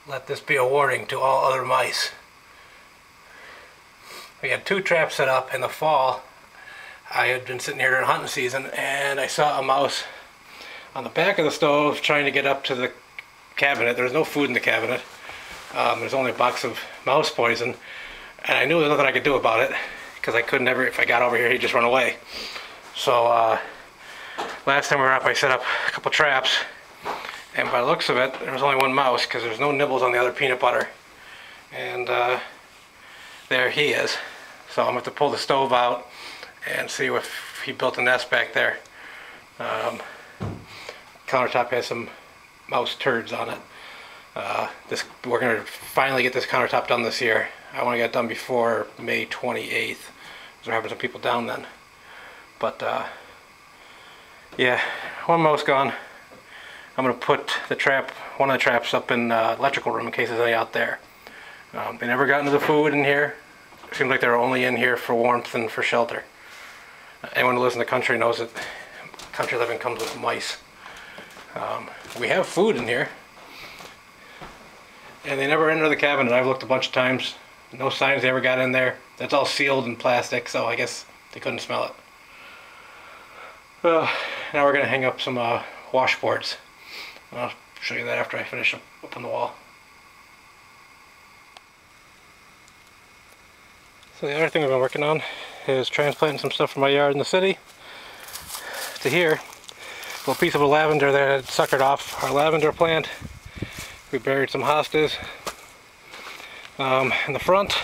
let this be a warning to all other mice. We had 2 traps set up in the fall. I had been sitting here during hunting season and I saw a mouse on the back of the stove trying to get up to the cabinet. There was no food in the cabinet. There's only a box of mouse poison, and I knew there was nothing I could do about it because I couldn't ever, if I got over here, he'd just run away. So last time we were up, I set up a couple traps, and by the looks of it, there was only 1 mouse because there's no nibbles on the other peanut butter. And there he is. So I'm going to have to pull the stove out and see if he built a nest back there. Countertop has some mouse turds on it. We're going to finally get this countertop done this year. I want to get it done before May 28th. So we're having some people down then. But yeah, 1 mouse gone. I'm going to put one of the traps up in the electrical room in case there's any out there. They never got into the food in here. It seems like they're only in here for warmth and for shelter. Anyone who lives in the country knows that country living comes with mice. We have food in here. And they never enter the cabinet. I've looked a bunch of times. No signs they ever got in there. That's all sealed in plastic, so I guess they couldn't smell it. Now we're going to hang up some washboards. I'll show you that after I finish up on the wall. So the other thing we've been working on is transplanting some stuff from my yard in the city to here. A little piece of a lavender that had suckered off our lavender plant. We buried some hostas in the front,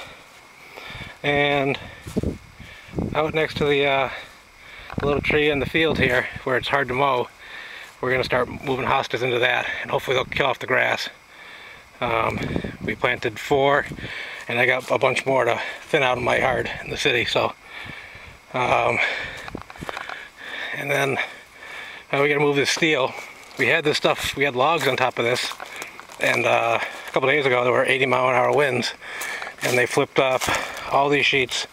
and out next to the little tree in the field here where it's hard to mow, we're going to start moving hostas into that, and hopefully they'll kill off the grass. We planted 4, and I got a bunch more to thin out in my yard in the city. So and then we got to move this steel. We had this stuff, we had logs on top of this, and a couple days ago there were 80-mile-an-hour winds, and they flipped up all these sheets.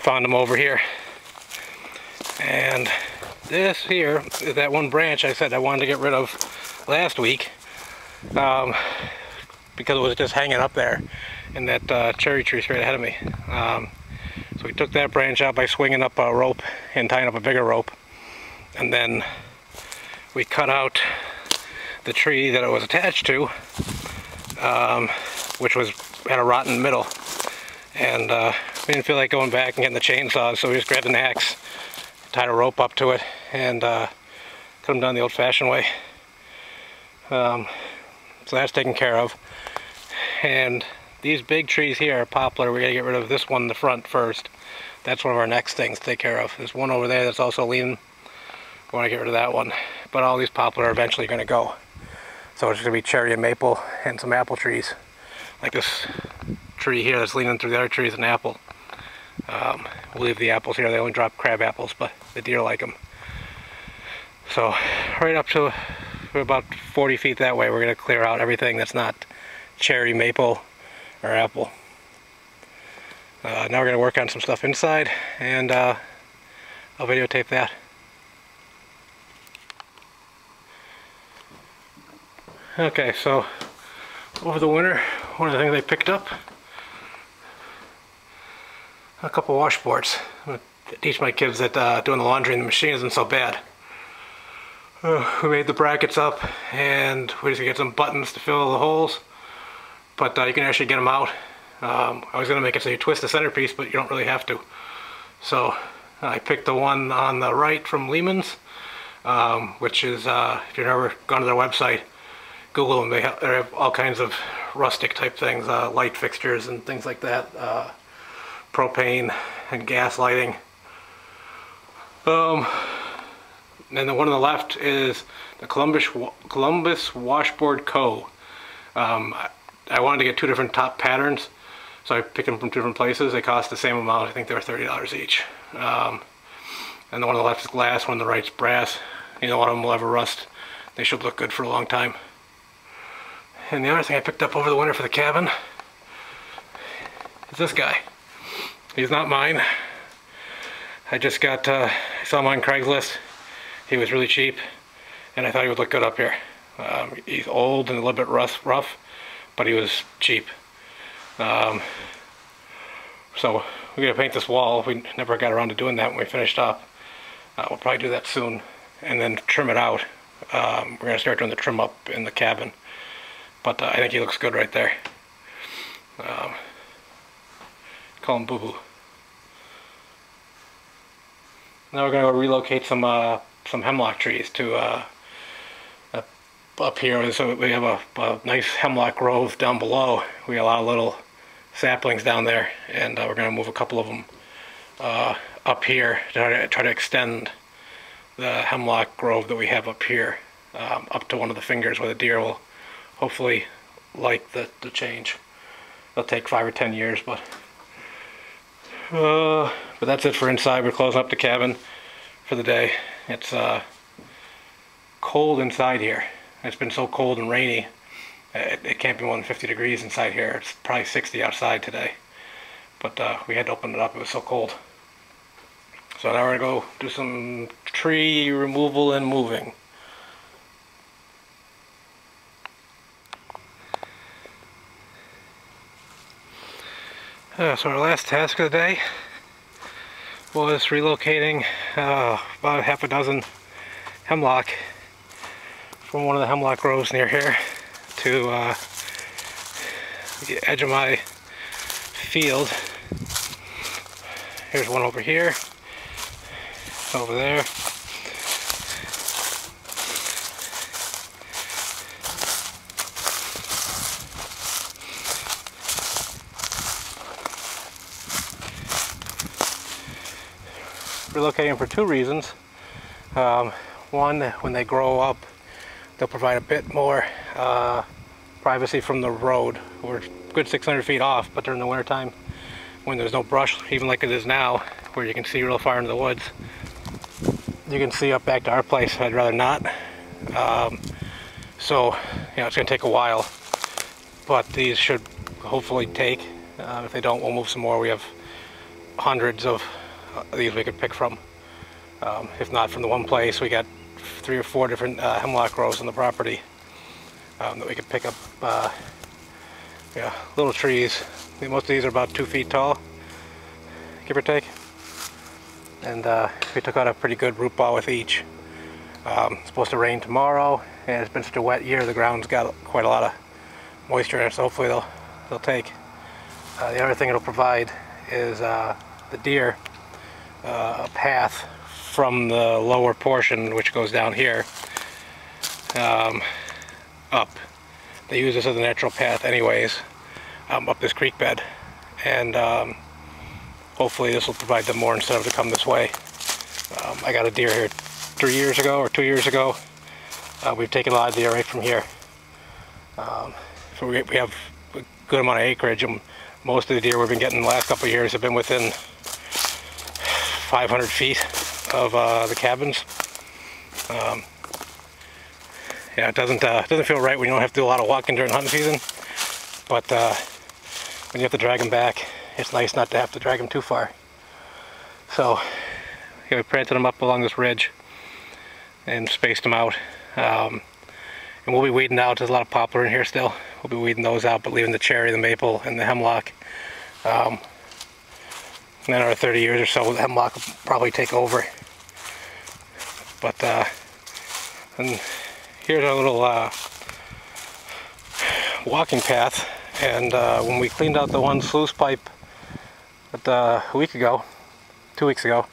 Found them over here, and this here is that 1 branch I said I wanted to get rid of last week because it was just hanging up there in that cherry tree straight ahead of me. So we took that branch out by swinging up a rope and tying up a bigger rope, and then we cut out the tree that it was attached to, which had a rotten middle, and we didn't feel like going back and getting the chainsaws, so we just grabbed an axe, tied a rope up to it, and cut them down the old-fashioned way. So that's taken care of. And these big trees here are poplar. We gotta get rid of this one in the front first. That's one of our next things to take care of. There's one over there that's also leaning. We want to get rid of that one. But all these poplar are eventually going to go. So it's going to be cherry and maple and some apple trees. Like this tree here that's leaning through the other trees, an apple. We'll leave the apples here. They only drop crab apples, but the deer like them. So right up to about 40 feet that way, we're going to clear out everything that's not cherry, maple, or apple. Now we're going to work on some stuff inside, and I'll videotape that. Okay, so over the winter, one of the things I picked up, a couple washboards. I'm going to teach my kids that doing the laundry in the machine isn't so bad. We made the brackets up, and we just get some buttons to fill the holes, but you can actually get them out. I was going to make it so you twist the centerpiece, but you don't really have to. So I picked the one on the right from Lehman's, which is, if you've never gone to their website, Google them. They have all kinds of rustic type things, light fixtures and things like that, propane and gas lighting. And then the one on the left is the Columbus Washboard Co. I wanted to get 2 different top patterns, so I picked them from 2 different places. They cost the same amount. I think they were $30 each. And the one on the left is glass, one on the right is brass. Neither one of them will ever rust. They should look good for a long time. And the other thing I picked up over the winter for the cabin is this guy. He's not mine. I just got, I saw him on Craigslist. He was really cheap, and I thought he would look good up here. He's old and a little bit rough, but he was cheap. So we're going to paint this wall. We never got around to doing that when we finished up. We'll probably do that soon, and then trim it out. We're going to start doing the trim up in the cabin, but I think he looks good right there. Call him Boo Boo. Now we're going to relocate some hemlock trees to up here. So we have a nice hemlock grove down below. We got a lot of little saplings down there, and we're going to move a couple of them up here to try to extend the hemlock grove that we have up here up to one of the fingers where the deer will hopefully like the change. It'll take 5 or 10 years, but that's it for inside. We're closing up the cabin for the day. It's cold inside here. It's been so cold and rainy. It can't be more than 50 degrees inside here. It's probably 60 outside today. But we had to open it up. It was so cold. So now we're going to go do some tree removal and moving. So our last task of the day was relocating about half a dozen hemlock from one of the hemlock groves near here to the edge of my field. Here's one over here, over there. Relocating for two reasons. One, when they grow up, they'll provide a bit more privacy from the road. We're a good 600 feet off, but during the wintertime, when there's no brush, even like it is now, where you can see real far into the woods, you can see up back to our place. I'd rather not. So, you know, it's going to take a while, but these should hopefully take. If they don't, we'll move some more. We have hundreds of these we could pick from. If not from the one place, we got 3 or 4 different hemlock groves on the property that we could pick up. Yeah, little trees. Most of these are about 2 feet tall, give or take. And we took out a pretty good root ball with each. It's supposed to rain tomorrow, and it's been such a wet year. The ground's got quite a lot of moisture in it, so hopefully they'll take. The other thing it'll provide is the deer a path from the lower portion, which goes down here, up. They use this as a natural path anyways, up this creek bed, and hopefully this will provide them more instead of to come this way. I got a deer here 3 years ago or 2 years ago. We've taken a lot of deer right from here. So we have a good amount of acreage, and most of the deer we've been getting the last couple of years have been within 500 feet of the cabins. Yeah, it doesn't feel right when you don't have to do a lot of walking during hunting season, but when you have to drag them back, it's nice not to have to drag them too far. So yeah, we planted them up along this ridge and spaced them out. And we'll be weeding out. There's a lot of poplar in here still. We'll be weeding those out, but leaving the cherry, the maple, and the hemlock. In another 30 years or so, the hemlock will probably take over. But and here's our little walking path. And when we cleaned out the one sluice pipe a week ago, 2 weeks ago,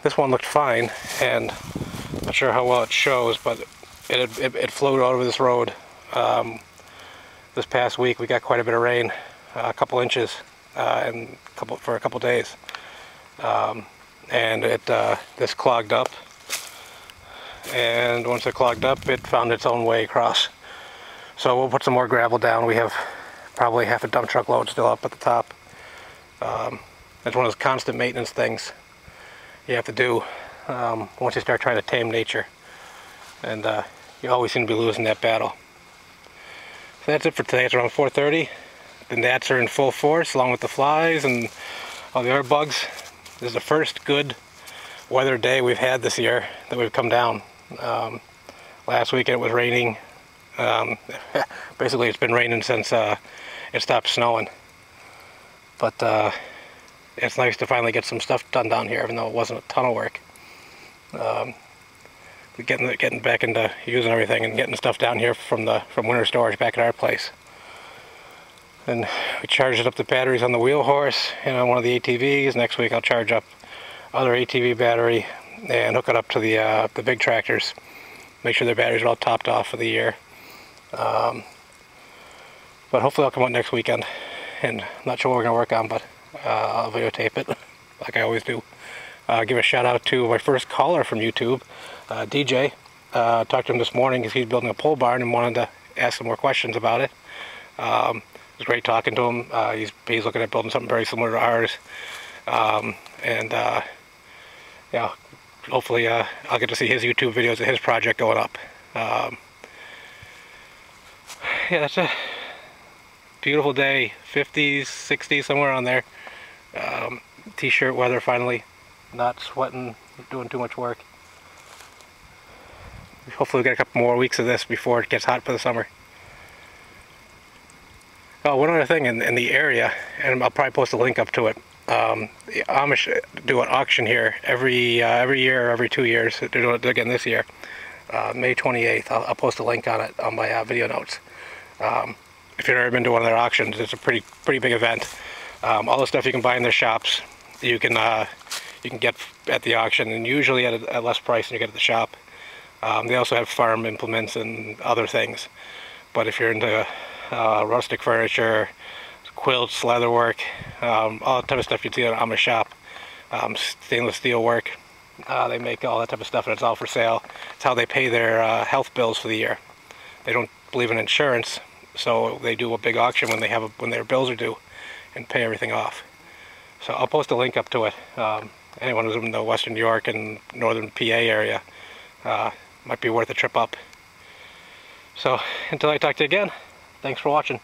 this one looked fine, and I'm not sure how well it shows, but it flowed all over this road. This past week we got quite a bit of rain, a couple inches, and for a couple days, and this clogged up, and once it clogged up, it found its own way across. So we'll put some more gravel down. We have probably half a dump truck load still up at the top. It's one of those constant maintenance things you have to do once you start trying to tame nature, and you always seem to be losing that battle. So that's it for today. It's around 4:30. The gnats are in full force, along with the flies and all the other bugs. This is the first good weather day we've had this year that we've come down. Last weekend it was raining Basically, it's been raining since it stopped snowing. But it's nice to finally get some stuff done down here, even though it wasn't a ton of work. Getting back into using everything and getting stuff down here from winter storage back at our place. And we charged up the batteries on the wheel horse and on one of the ATVs. Next week I'll charge up other ATV battery and hook it up to the big tractors. Make sure their batteries are all topped off for the year. But hopefully I'll come out next weekend. And I'm not sure what we're going to work on, but I'll videotape it like I always do. Give a shout out to my first caller from YouTube, DJ. Talked to him this morning because he's building a pole barn and wanted to ask some more questions about it. It was great talking to him. He's looking at building something very similar to ours. Yeah, hopefully I'll get to see his YouTube videos of his project going up. Yeah, that's a beautiful day, 50s, 60s, somewhere on there. T-shirt weather finally, not sweating, doing too much work. Hopefully we'll get a couple more weeks of this before it gets hot for the summer. Oh, one other thing in the area, and I'll probably post a link up to it. The Amish do an auction here every year, every 2 years. They're doing it again this year, May 28th. I'll post a link on it on my video notes. If you've never been to one of their auctions, it's a pretty big event. All the stuff you can buy in their shops, you can get at the auction, and usually at a less price than you get at the shop. They also have farm implements and other things. But if you're into rustic furniture, quilts, leatherwork, all the type of stuff you'd see at a shop, stainless steel work, they make all that type of stuff, and it's all for sale. It's how they pay their health bills for the year. They don't believe in insurance, so they do a big auction when their bills are due, and pay everything off. So I'll post a link up to it. Anyone who's in the Western New York and Northern PA area, might be worth a trip up. So until I talk to you again, thanks for watching.